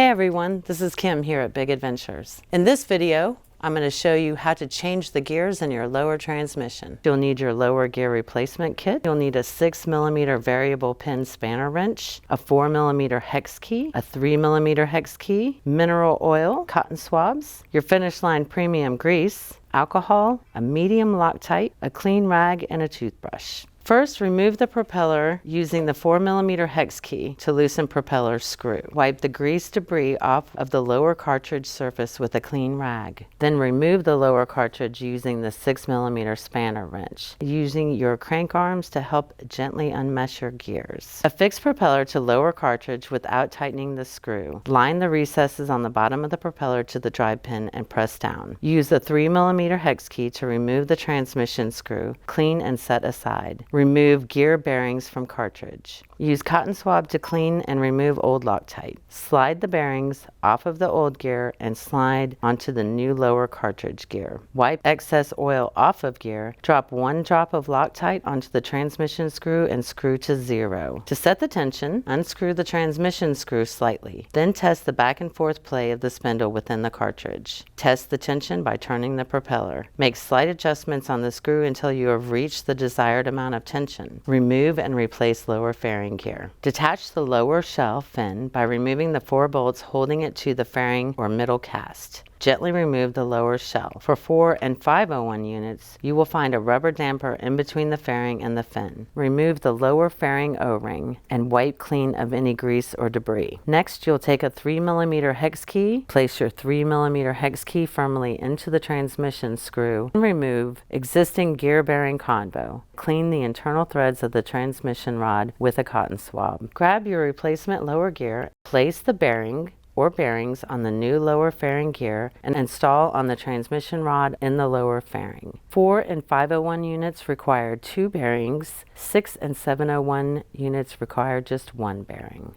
Hey everyone, this is Kim here at Big Adventures. In this video, I'm going to show you how to change the gears in your lower transmission. You'll need your lower gear replacement kit. You'll need a 6mm variable pin spanner wrench, a 4mm hex key, a 3mm hex key, mineral oil, cotton swabs, your Finish Line premium grease, alcohol, a medium Loctite, a clean rag, and a toothbrush. First, remove the propeller using the 4mm hex key to loosen propeller screw. Wipe the grease debris off of the lower cartridge surface with a clean rag. Then remove the lower cartridge using the 6mm spanner wrench, using your crank arms to help gently unmesh your gears. Affix propeller to lower cartridge without tightening the screw. Line the recesses on the bottom of the propeller to the drive pin and press down. Use the 3mm hex key to remove the transmission screw, clean and set aside. Remove gear bearings from cartridge. Use cotton swab to clean and remove old Loctite. Slide the bearings off of the old gear and slide onto the new lower cartridge gear. Wipe excess oil off of gear. Drop 1 drop of Loctite onto the transmission screw and screw to 0. To set the tension, unscrew the transmission screw slightly. Then test the back and forth play of the spindle within the cartridge. Test the tension by turning the propeller. Make slight adjustments on the screw until you have reached the desired amount of tension. Remove and replace lower fairing gear. Detach the lower shell fin by removing the 4 bolts holding it to the fairing or middle cast. Gently remove the lower shell. For 4 and 501 units, you will find a rubber damper in between the fairing and the fin. Remove the lower fairing O-ring and wipe clean of any grease or debris. Next, you'll take a 3mm hex key, place your 3mm hex key firmly into the transmission screw, and remove existing gear bearing convo. Clean the internal threads of the transmission rod with a cotton swab. Grab your replacement lower gear, place the bearing or bearings on the new lower fairing gear and install on the transmission rod in the lower fairing. 4 and 501 units require 2 bearings, 6 and 701 units require just 1 bearing.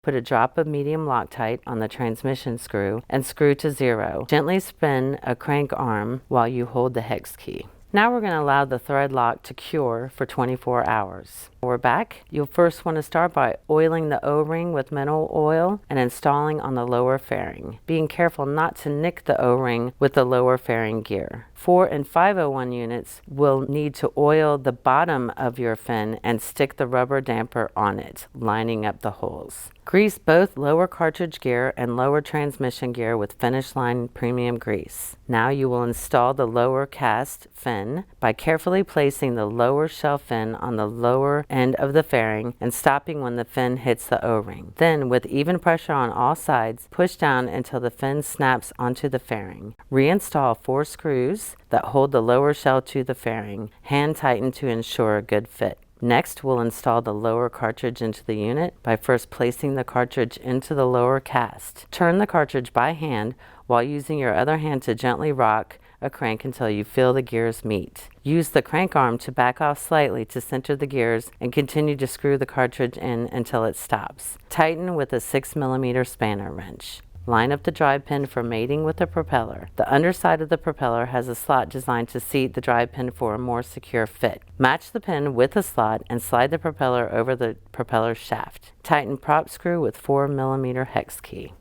Put a drop of medium Loctite on the transmission screw and screw to 0. Gently spin a crank arm while you hold the hex key. Now we're going to allow the thread lock to cure for 24 hours. We're back. You'll first want to start by oiling the O-ring with mineral oil and installing on the lower fairing, being careful not to nick the O-ring with the lower fairing gear. 4 and 501 units will need to oil the bottom of your fin and stick the rubber damper on it, lining up the holes. Grease both lower cartridge gear and lower transmission gear with Finish Line premium grease. Now you will install the lower cast fin by carefully placing the lower shell fin on the lower end of the fairing and stopping when the fin hits the O-ring. Then, with even pressure on all sides, push down until the fin snaps onto the fairing. Reinstall 4 screws that hold the lower shell to the fairing. Hand tighten to ensure a good fit. Next, we'll install the lower cartridge into the unit by first placing the cartridge into the lower cast. Turn the cartridge by hand while using your other hand to gently rock a crank until you feel the gears meet. Use the crank arm to back off slightly to center the gears and continue to screw the cartridge in until it stops. Tighten with a 6mm spanner wrench. Line up the drive pin for mating with the propeller. The underside of the propeller has a slot designed to seat the drive pin for a more secure fit. Match the pin with the slot and slide the propeller over the propeller shaft. Tighten prop screw with 4mm hex key.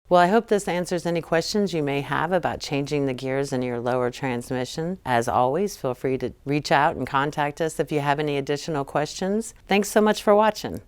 Well, I hope this answers any questions you may have about changing the gears in your lower transmission. As always, feel free to reach out and contact us if you have any additional questions. Thanks so much for watching.